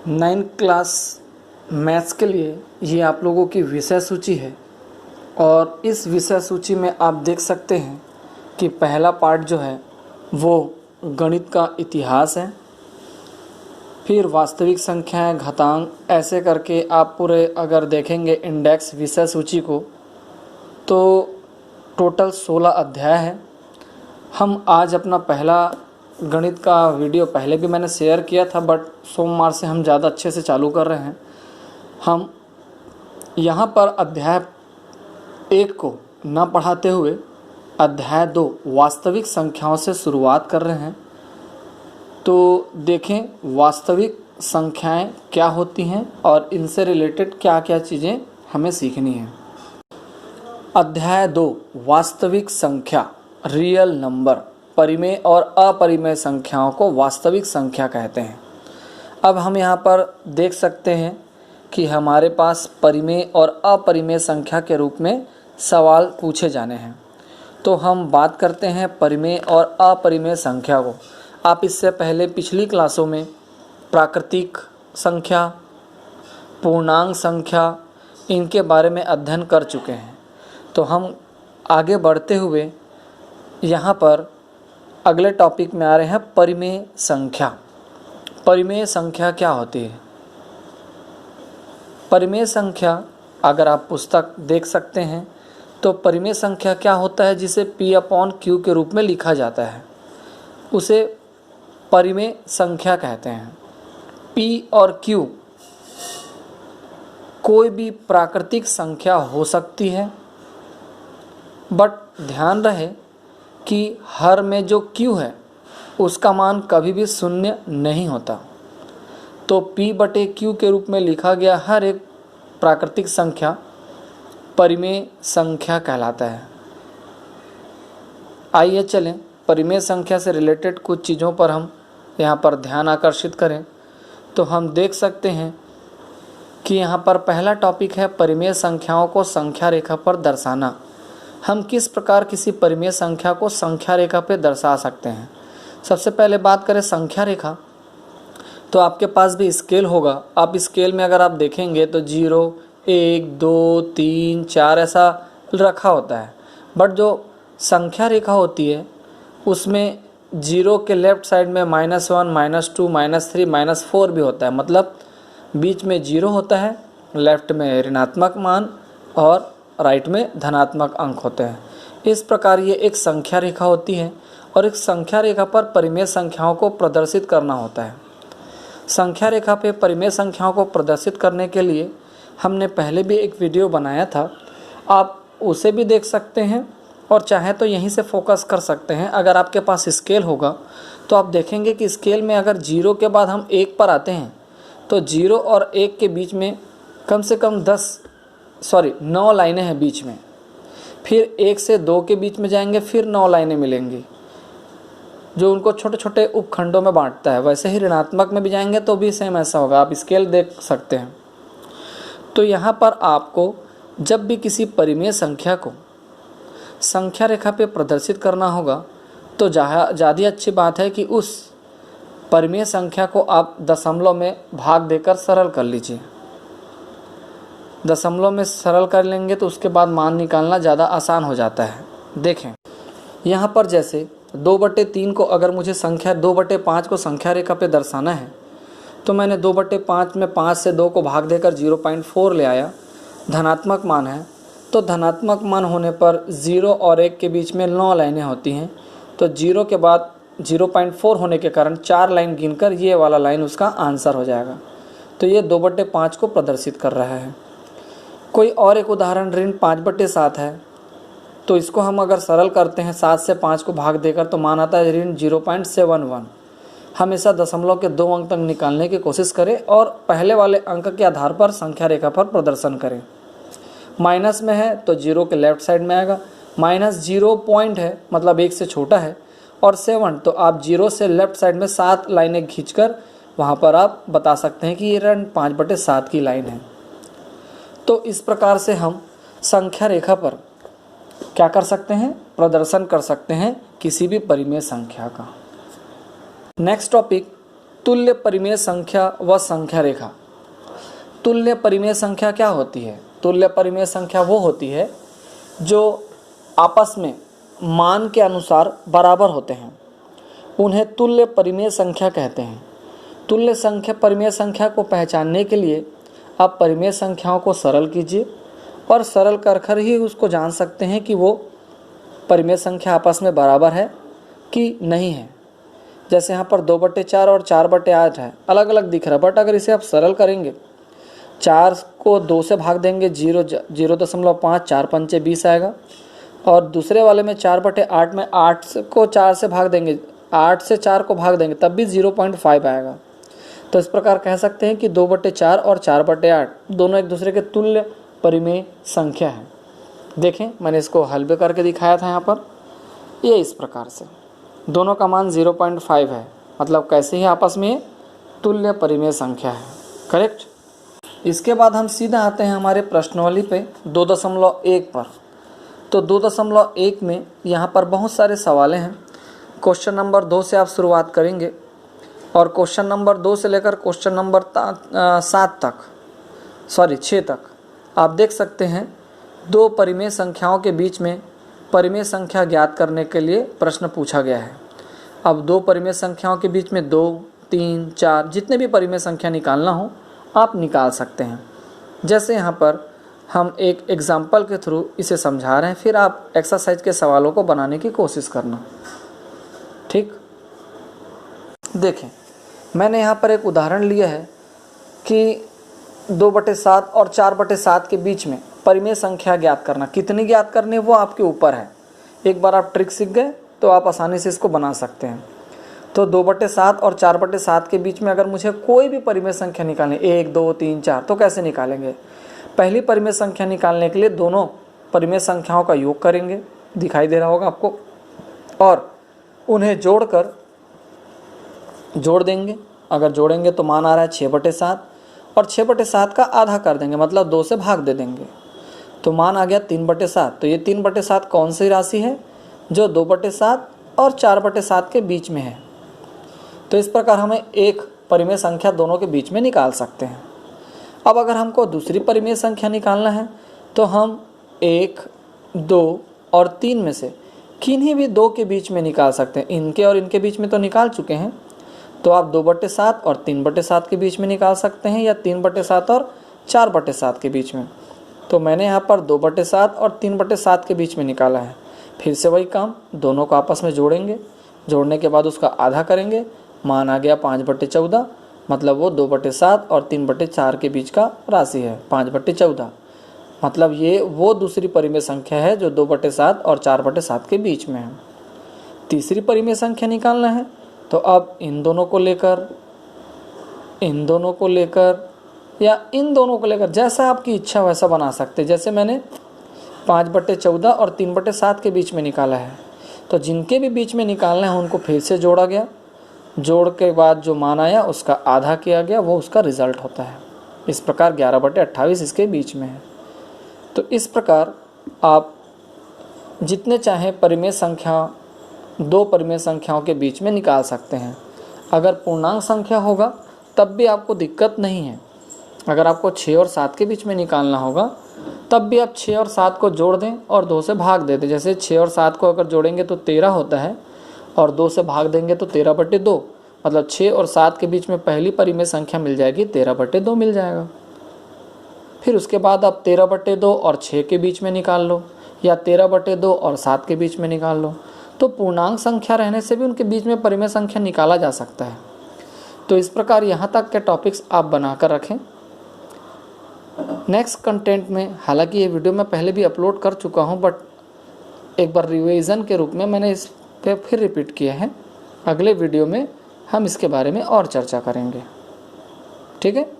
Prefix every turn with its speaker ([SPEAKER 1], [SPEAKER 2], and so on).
[SPEAKER 1] 9th class maths के लिए ये आप लोगों की विषय सूची है और इस विषय सूची में आप देख सकते हैं कि पहला पार्ट जो है वो गणित का इतिहास है, फिर वास्तविक संख्याएं, घातांक, ऐसे करके आप पूरे अगर देखेंगे इंडेक्स विषय सूची को तो टोटल 16 अध्याय है। हम आज अपना पहला गणित का वीडियो पहले भी मैंने शेयर किया था, बट सोमवार से हम ज़्यादा अच्छे से चालू कर रहे हैं। हम यहाँ पर अध्याय 1 को न पढ़ाते हुए अध्याय 2 वास्तविक संख्याओं से शुरुआत कर रहे हैं। तो देखें वास्तविक संख्याएं क्या होती हैं और इनसे रिलेटेड क्या क्या चीज़ें हमें सीखनी है। अध्याय 2 वास्तविक संख्या, रियल नंबर। परिमेय और अपरिमेय संख्याओं को वास्तविक संख्या कहते हैं। अब हम यहाँ पर देख सकते हैं कि हमारे पास परिमेय और अपरिमेय संख्या के रूप में सवाल पूछे जाने हैं। तो हम बात करते हैं परिमेय और अपरिमेय संख्या को। आप इससे पहले पिछली क्लासों में प्राकृतिक संख्या, पूर्णांक संख्या, इनके बारे में अध्ययन कर चुके हैं। तो हम आगे बढ़ते हुए यहाँ पर अगले टॉपिक में आ रहे हैं परिमेय संख्या। परिमेय संख्या क्या होती है? परिमेय संख्या अगर आप पुस्तक देख सकते हैं तो परिमेय संख्या क्या होता है, जिसे P/Q के रूप में लिखा जाता है, उसे परिमेय संख्या कहते हैं। P और Q कोई भी प्राकृतिक संख्या हो सकती है, बट ध्यान रहे कि हर में जो Q है उसका मान कभी भी शून्य नहीं होता। तो P/Q के रूप में लिखा गया हर एक प्राकृतिक संख्या परिमेय संख्या कहलाता है। आइए चलें परिमेय संख्या से रिलेटेड कुछ चीज़ों पर हम यहाँ पर ध्यान आकर्षित करें। तो हम देख सकते हैं कि यहाँ पर पहला टॉपिक है परिमेय संख्याओं को संख्या रेखा पर दर्शाना। हम किस प्रकार किसी परिमेय संख्या को संख्या रेखा पर दर्शा सकते हैं। सबसे पहले बात करें संख्या रेखा, तो आपके पास भी स्केल होगा। आप स्केल में अगर आप देखेंगे तो 0, 1, 2, 3, 4 ऐसा रखा होता है, बट जो संख्या रेखा होती है उसमें 0 के लेफ़्ट साइड में -1, -2, -3, -4 भी होता है। मतलब बीच में 0 होता है, लेफ़्ट में ऋणात्मक मान और राइट में धनात्मक अंक होते हैं। इस प्रकार ये एक संख्या रेखा होती है और एक संख्या रेखा पर परिमेय संख्याओं को प्रदर्शित करना होता है। संख्या रेखा पे परिमेय संख्याओं को प्रदर्शित करने के लिए हमने पहले भी एक वीडियो बनाया था, आप उसे भी देख सकते हैं और चाहे तो यहीं से फोकस कर सकते हैं। अगर आपके पास स्केल होगा तो आप देखेंगे कि स्केल में अगर 0 के बाद हम 1 पर आते हैं तो 0 और 1 के बीच में कम से कम 9 लाइनें हैं बीच में। फिर 1 से 2 के बीच में जाएंगे, फिर 9 लाइनें मिलेंगी जो उनको छोटे छोटे उपखंडों में बांटता है। वैसे ही ऋणात्मक में भी जाएंगे तो भी सेम ऐसा होगा, आप स्केल देख सकते हैं। तो यहाँ पर आपको जब भी किसी परिमेय संख्या को संख्या रेखा पे प्रदर्शित करना होगा तो ज़्यादा अच्छी बात है कि उस परिमेय संख्या को आप दशमलव में भाग देकर सरल कर लीजिए। दशमलव में सरल कर लेंगे तो उसके बाद मान निकालना ज़्यादा आसान हो जाता है। देखें यहाँ पर जैसे 2/3 को अगर मुझे संख्या 2/5 को संख्या रेखा पे दर्शाना है तो मैंने 2/5 में 5 से 2 को भाग देकर 0.4 ले आया। धनात्मक मान है तो धनात्मक मान होने पर 0 और 1 के बीच में 9 लाइनें होती हैं। तो 0 के बाद 0.4 होने के कारण 4 लाइन गिनकर ये वाला लाइन उसका आंसर हो जाएगा। तो ये 2/5 को प्रदर्शित कर रहा है। कोई और एक उदाहरण ऋण 5/7 है, तो इसको हम अगर सरल करते हैं 7 से 5 को भाग देकर तो मान आता है ऋण 0.71। हमेशा दशमलव के 2 अंक तक निकालने की कोशिश करें और पहले वाले अंक के आधार पर संख्या रेखा पर प्रदर्शन करें। माइनस में है तो 0 के लेफ्ट साइड में आएगा, -0 पॉइंट है मतलब 1 से छोटा है, और 7 तो आप 0 से लेफ्ट साइड में 7 लाइनें खींचकर वहाँ पर आप बता सकते हैं कि ये ऋण 5/7 की लाइन है। तो इस प्रकार से हम संख्या रेखा पर क्या कर सकते हैं, प्रदर्शन कर सकते हैं किसी भी परिमेय संख्या का। नेक्स्ट टॉपिक तुल्य परिमेय संख्या व संख्या रेखा। तुल्य परिमेय संख्या क्या होती है? तुल्य परिमेय संख्या वो होती है जो आपस में मान के अनुसार बराबर होते हैं, उन्हें तुल्य परिमेय संख्या कहते हैं। तुल्य संख्या परिमेय संख्या को पहचानने के लिए आप परिमेय संख्याओं को सरल कीजिए और सरल कर ही उसको जान सकते हैं कि वो परिमेय संख्या आपस में बराबर है कि नहीं है। जैसे यहाँ पर 2/4 और 4/8 है, अलग अलग दिख रहा है, बट अगर इसे आप सरल करेंगे, 4 को 2 से भाग देंगे 0.5, 4 पंचे 20 आएगा। और दूसरे वाले में 4/8 में 8 को 4 से भाग देंगे, 8 से 4 को भाग देंगे तब भी 0.5 आएगा। तो इस प्रकार कह सकते हैं कि 2/4 और 4/8 दोनों एक दूसरे के तुल्य परिमेय संख्या है। देखें, मैंने इसको हल भी करके दिखाया था यहाँ पर। ये इस प्रकार से दोनों का मान 0.5 है, मतलब कैसे ही आपस में तुल्य परिमेय संख्या है। करेक्ट। इसके बाद हम सीधा आते हैं हमारे प्रश्नावली पे 2.1 पर। तो 2.1 में यहाँ पर बहुत सारे सवालें हैं। क्वेश्चन नंबर 2 से आप शुरुआत करेंगे और क्वेश्चन नंबर 2 से लेकर क्वेश्चन नंबर 6 तक आप देख सकते हैं दो परिमेय संख्याओं के बीच में परिमेय संख्या ज्ञात करने के लिए प्रश्न पूछा गया है। अब दो परिमेय संख्याओं के बीच में 2, 3, 4 जितने भी परिमेय संख्या निकालना हो आप निकाल सकते हैं। जैसे यहाँ पर हम एक एग्जाम्पल के थ्रू इसे समझा रहे हैं, फिर आप एक्सरसाइज के सवालों को बनाने की कोशिश करना। ठीक, देखें, मैंने यहाँ पर एक उदाहरण लिया है कि 2/7 और 4/7 के बीच में परिमेय संख्या ज्ञात करना। कितनी ज्ञात करनी है वो आपके ऊपर है। एक बार आप ट्रिक सीख गए तो आप आसानी से इसको बना सकते हैं। तो 2/7 और 4/7 के बीच में अगर मुझे कोई भी परिमेय संख्या निकालनी, 1, 2, 3, 4, तो कैसे निकालेंगे? पहली परिमेय संख्या निकालने के लिए दोनों परिमेय संख्याओं का योग करेंगे, दिखाई दे रहा होगा आपको, और उन्हें जोड़ देंगे। अगर जोड़ेंगे तो मान आ रहा है 6/7 और 6/7 का आधा कर देंगे, मतलब 2 से भाग दे देंगे, तो मान आ गया 3/7। तो ये 3/7 कौन सी राशि है? जो 2/7 और 4/7 के बीच में है। तो इस प्रकार हमें एक परिमेय संख्या दोनों के बीच में निकाल सकते हैं। अब अगर हमको दूसरी परिमेय संख्या निकालना है तो हम 1, 2 और 3 में से किन्हीं भी 2 के बीच में निकाल सकते हैं। इनके और इनके बीच में तो निकाल चुके हैं, तो आप 2/7 और 3/7 के बीच में निकाल सकते हैं, या 3/7 और 4/7 के बीच में। तो मैंने यहाँ पर 2/7 और 3/7 के बीच में निकाला है। फिर से वही काम, दोनों को आपस में जोड़ेंगे, जोड़ने के बाद उसका आधा करेंगे, मान आ गया 5/14, मतलब वो 2/7 और 3/4 के बीच का राशि है 5/14। मतलब ये वो दूसरी परिमेय संख्या है जो 2/7 और 4/7 के बीच में है। तीसरी परिमेय संख्या निकालना है तो अब इन दोनों को लेकर, इन दोनों को लेकर या इन दोनों को लेकर, जैसा आपकी इच्छा वैसा बना सकते हैं। जैसे मैंने 5/14 और 3/7 के बीच में निकाला है, तो जिनके भी बीच में निकालना है उनको फिर से जोड़ा गया, जोड़ के बाद जो मान आया उसका आधा किया गया, वो उसका रिजल्ट होता है। इस प्रकार 11/28 इसके बीच में है। तो इस प्रकार आप जितने चाहें परिमेय संख्या दो परिमेय संख्याओं के बीच में निकाल सकते हैं। अगर पूर्णांक संख्या होगा तब भी आपको दिक्कत नहीं है। अगर आपको 6 और 7 के बीच में निकालना होगा तब भी आप 6 और 7 को जोड़ दें और 2 से भाग दे दें। जैसे 6 और 7 को अगर जोड़ेंगे तो 13 होता है और 2 से भाग देंगे तो 13/2, मतलब 6 और 7 के बीच में पहली परिमेय संख्या मिल जाएगी, 13/2 मिल जाएगा। फिर उसके बाद आप 13/2 और 6 के बीच में निकाल लो, या 13/2 और 7 के बीच में निकाल लो। तो पूर्णांक संख्या रहने से भी उनके बीच में परिमेय संख्या निकाला जा सकता है। तो इस प्रकार यहाँ तक के टॉपिक्स आप बनाकर रखें। नेक्स्ट कंटेंट में, हालांकि ये वीडियो मैं पहले भी अपलोड कर चुका हूँ, बट एक बार रिवीजन के रूप में मैंने इस पे फिर रिपीट किया है। अगले वीडियो में हम इसके बारे में और चर्चा करेंगे। ठीक है।